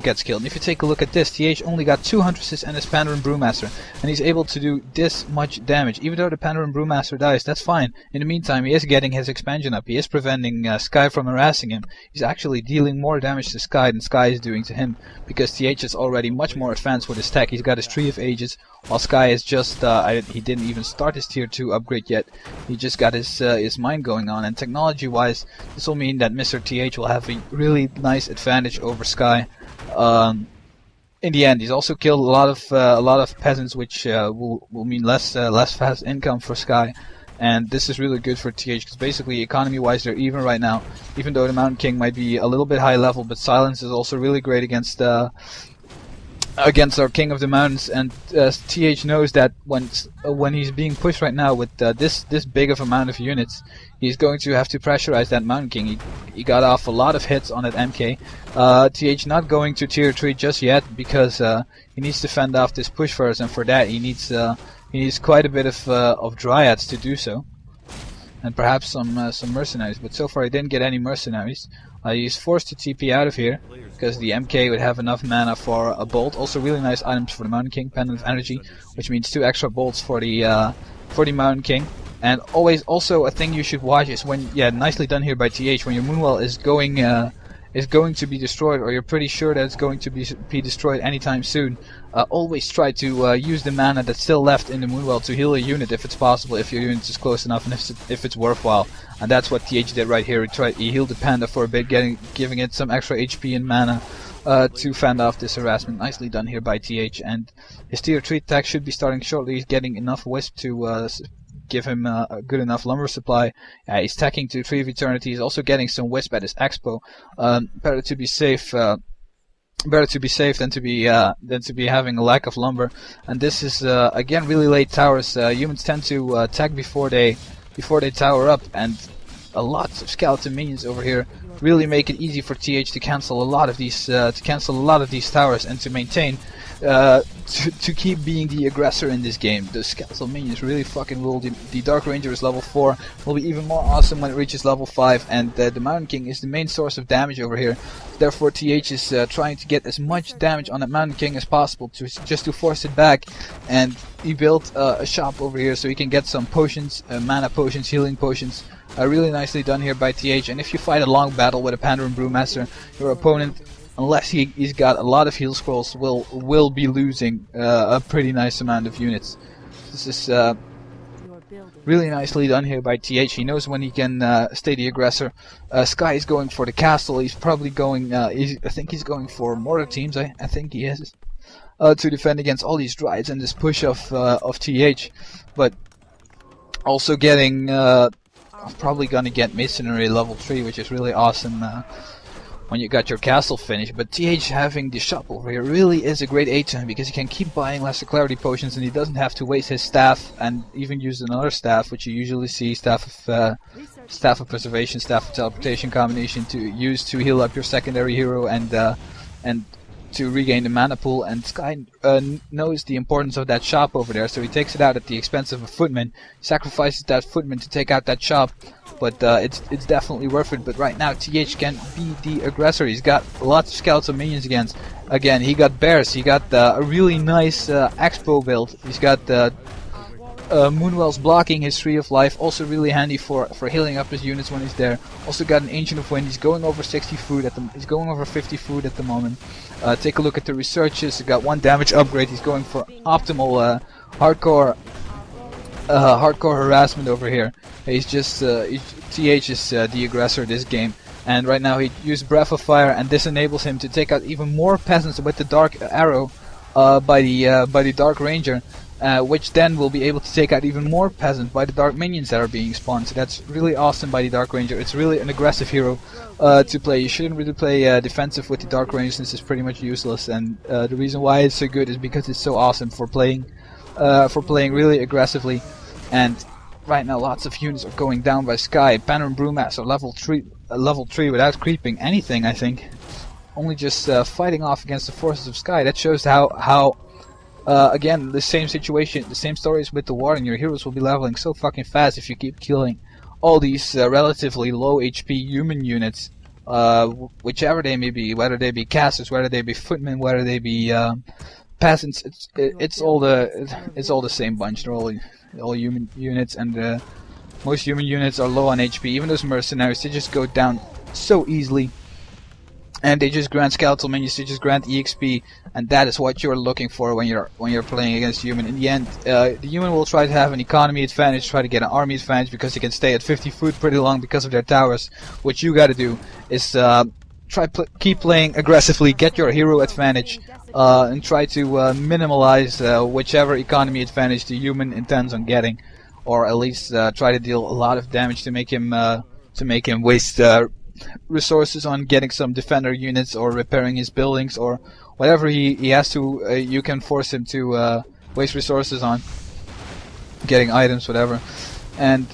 gets killed. And if you take a look at this, TH only got 2 Huntresses and his Pandaren Brewmaster, and he's able to do this much damage. Even though the Pandaren Brewmaster dies, that's fine. In the meantime, he is getting his expansion up. He is preventing Sky from harassing him. He's actually dealing more damage to Sky than Sky is doing to him, because TH is already much more advanced with his tech. He's got his Tree of Ages, while Sky is just, he didn't even start his tier 2 upgrade yet. He just got his mind going on, and technology-wise, this will mean that Mr. TH will have a really nice advantage over Sky. In the end, he's also killed a lot of peasants, which will mean less fast income for Sky, and this is really good for TH because basically economy-wise they're even right now. Even though the Mountain King might be a little bit high level, but Silence is also really great against our King of the Mountains, and TH knows that when he's being pushed right now with this big of amount of units, he's going to have to pressurize that Mountain King. He got off a lot of hits on that MK. TH not going to tier 3 just yet because he needs to fend off this push first, and for that he needs quite a bit of dryads to do so, and perhaps some mercenaries. But so far he didn't get any mercenaries. He's forced to TP out of here because the MK would have enough mana for a bolt. Also really nice items for the Mountain King, Pendant of Energy, which means 2 extra bolts for the Mountain King. And always also a thing you should watch is when, nicely done here by TH, when your Moonwell is going to be destroyed, or you're pretty sure that it's going to be destroyed anytime soon, always try to use the mana that's still left in the Moonwell to heal a unit if it's possible, if your unit is close enough and if it's worthwhile. And that's what TH did right here. He healed the Panda for a bit, giving it some extra HP and mana to fend off this harassment. Nicely done here by TH, and his tier 3 tech should be starting shortly. He's getting enough Wisp to give him a good enough lumber supply. He's teching to Tree of Eternity. He's also getting some Wisp at his Expo. Better to be safe than to be having a lack of lumber. And this is again really late towers. Humans tend to tech before they tower up, and lots of skeleton minions over here really make it easy for TH to cancel a lot of these towers and to maintain. To keep being the aggressor in this game. The skeletal minions really fucking rule. The Dark Ranger is level 4, will be even more awesome when it reaches level 5, and the Mountain King is the main source of damage over here. Therefore TH is trying to get as much damage on that Mountain King as possible just to force it back, and he built a shop over here so he can get some potions, mana potions, healing potions. Really nicely done here by TH, and if you fight a long battle with a Pandaren Brewmaster, your opponent, unless he's got a lot of heal scrolls, will be losing a pretty nice amount of units. This is really nicely done here by TH. He knows when he can stay the aggressor. Sky is going for the castle. He's probably going. I think he's going for mortar teams. I think he is to defend against all these Dryads and this push of TH. But also getting probably gonna get Masonry level 3, which is really awesome. When you got your castle finished, but TH having the shop over here really is a great aid to him, because he can keep buying lesser clarity potions and he doesn't have to waste his staff and even use another staff, which you usually see, staff of preservation, staff of teleportation combination, to use to heal up your secondary hero and to regain the mana pool. And Sky knows the importance of that shop over there, so he takes it out at the expense of a footman, sacrifices that footman to take out that shop. But it's definitely worth it. But right now TH can be the aggressor. He's got lots of skeletal minions against. Again, he got bears. He got a really nice Expo build. He's got Moonwells blocking his Tree of Life, also really handy for healing up his units when he's there. Also got an Ancient of Wind. He's going over 60 food at the. He's going over 50 food at the moment. Take a look at the researches. He got 1 damage upgrade. He's going for optimal hardcore harassment over here. He's just TH is the aggressor this game, and right now he used Breath of Fire, and this enables him to take out even more peasants with the Dark Arrow by the Dark Ranger, which then will be able to take out even more peasants by the Dark Minions that are being spawned. So that's really awesome by the Dark Ranger. It's really an aggressive hero to play. You shouldn't really play defensive with the Dark Ranger, since it's pretty much useless, and the reason why it's so good is because it's so awesome for playing really aggressively. And right now lots of units are going down by Sky. Pandaren Brewmaster level 3 without creeping anything, I think. Only just fighting off against the forces of Sky. That shows how again, the same situation, the same stories with the Warden. Your heroes will be leveling so fucking fast if you keep killing all these relatively low HP human units whichever they may be, whether they be casters, whether they be footmen, whether they be peasants. It's all the same bunch. They're all human units, and most human units are low on HP. Even those mercenaries, they just go down so easily. And they just grant skeletal minions, they just grant EXP, and that is what you're looking for when you're playing against human. In the end, the human will try to have an economy advantage, try to get an army advantage, because they can stay at 50 food pretty long because of their towers. What you gotta do is keep playing aggressively, get your hero advantage, and try to minimalize whichever economy advantage the human intends on getting, or at least try to deal a lot of damage to make him waste resources on getting some defender units or repairing his buildings or whatever he has to. You can force him to waste resources on getting items, whatever, and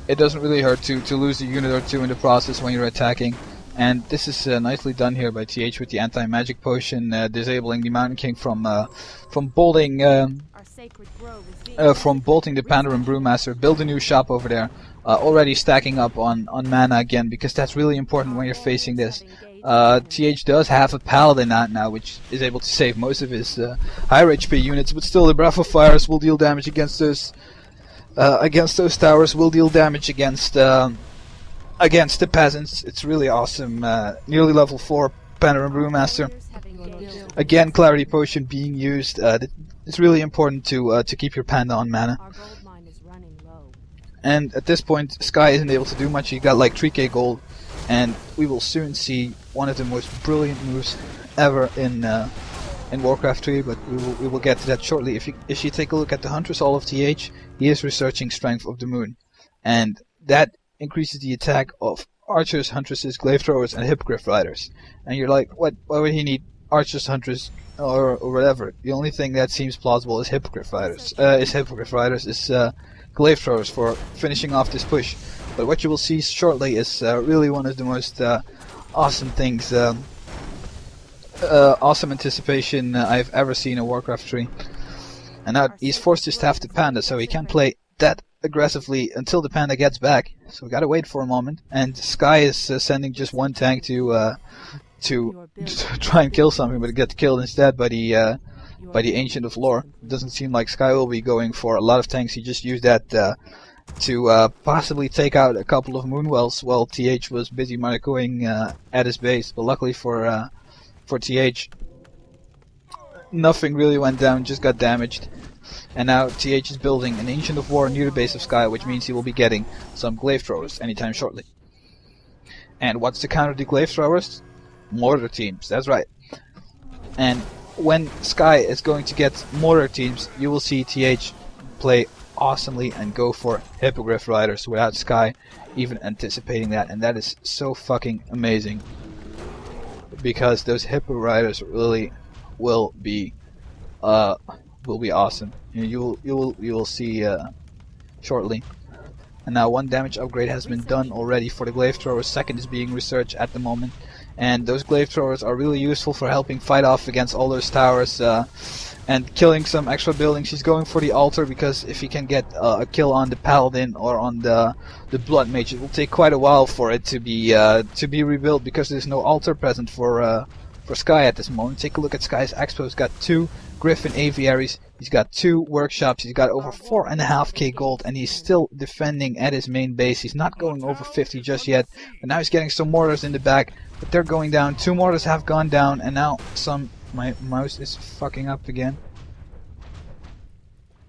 it doesn't really hurt to lose a unit or two in the process when you're attacking. And this is nicely done here by TH with the anti-magic potion, disabling the Mountain King from bolting the Pandaren Brewmaster. Build a new shop over there. Already stacking up on mana again, because that's really important when you're facing this. TH does have a paladin out now, which is able to save most of his higher HP units, but still the Breath of Fires will deal damage against those towers. Will deal damage against the peasants. It's really awesome. Nearly level 4 Pandaren Brewmaster. Again, Clarity Potion being used. It's really important to keep your panda on mana. And at this point, Sky isn't able to do much. He got like 3k gold, and we will soon see one of the most brilliant moves ever in Warcraft 3. But we will get to that shortly. If you take a look at the Huntress Hall of TH, he is researching Strength of the Moon, and that increases the attack of archers, huntresses, glaive throwers, and hippogriff riders. And you're like, what? Why would he need archers, hunters, or whatever? The only thing that seems plausible is hippogriff riders. Glaive throwers for finishing off this push. But what you will see shortly is really one of the most awesome things, awesome anticipation I've ever seen in Warcraft 3. And now he's forced to staff the panda, so he can't play that aggressively until the panda gets back. So we gotta wait for a moment. And Sky is sending just one tank to try and kill something, but it gets killed instead by the Ancient of Lore. It doesn't seem like Sky will be going for a lot of tanks. He just used that to possibly take out a couple of Moonwells while TH was busy Maracoing at his base. But luckily for TH, nothing really went down, just got damaged. And now TH is building an Ancient of War near the base of Sky, which means he will be getting some glaive throwers anytime shortly. And what's to counter the glaive throwers? Mortar teams, that's right. And when Sky is going to get mortar teams, you will see TH play awesomely and go for hippogriff riders without Sky even anticipating that, and that is so fucking amazing, because those hippo riders really will be awesome. You will see shortly. And now one damage upgrade has been done already for the glaive throwers. Second is being researched at the moment. And those glaive throwers are really useful for helping fight off against all those towers and killing some extra buildings. He's going for the altar, because if he can get a kill on the paladin or on the blood mage, it will take quite a while for it to be rebuilt, because there's no altar present for Sky at this moment. Take a look at Sky's expo. He's got 2 Griffin aviaries, he's got 2 workshops, he's got over 4.5k gold, and he's still defending at his main base. He's not going over 50 just yet, but now he's getting some mortars in the back, but they're going down. 2 mortars have gone down, and now my mouse is fucking up again.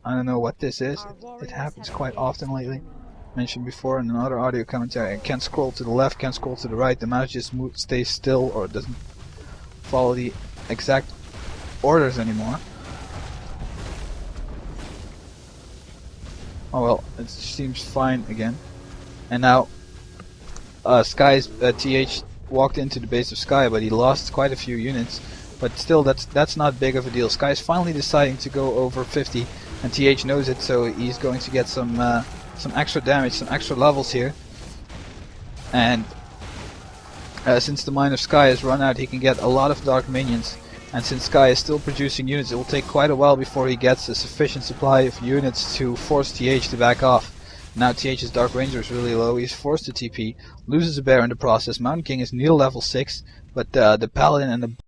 I don't know what this is. It happens quite often lately. Mentioned before in another audio commentary, I can't scroll to the left, can't scroll to the right, the mouse just stays still, or it doesn't follow the exact orders anymore. Oh well, it seems fine again. And now Sky's TH walked into the base of Sky, but he lost quite a few units. But still, that's not big of a deal. Sky's finally deciding to go over 50, and TH knows it, so he's going to get some extra damage, some extra levels here. And since the Mine of Sky has run out, he can get a lot of dark minions. And since Sky is still producing units, it will take quite a while before he gets a sufficient supply of units to force TH to back off. Now TH's Dark Ranger is really low, he's forced to TP, loses a bear in the process. Mountain King is near level 6, but the Paladin and the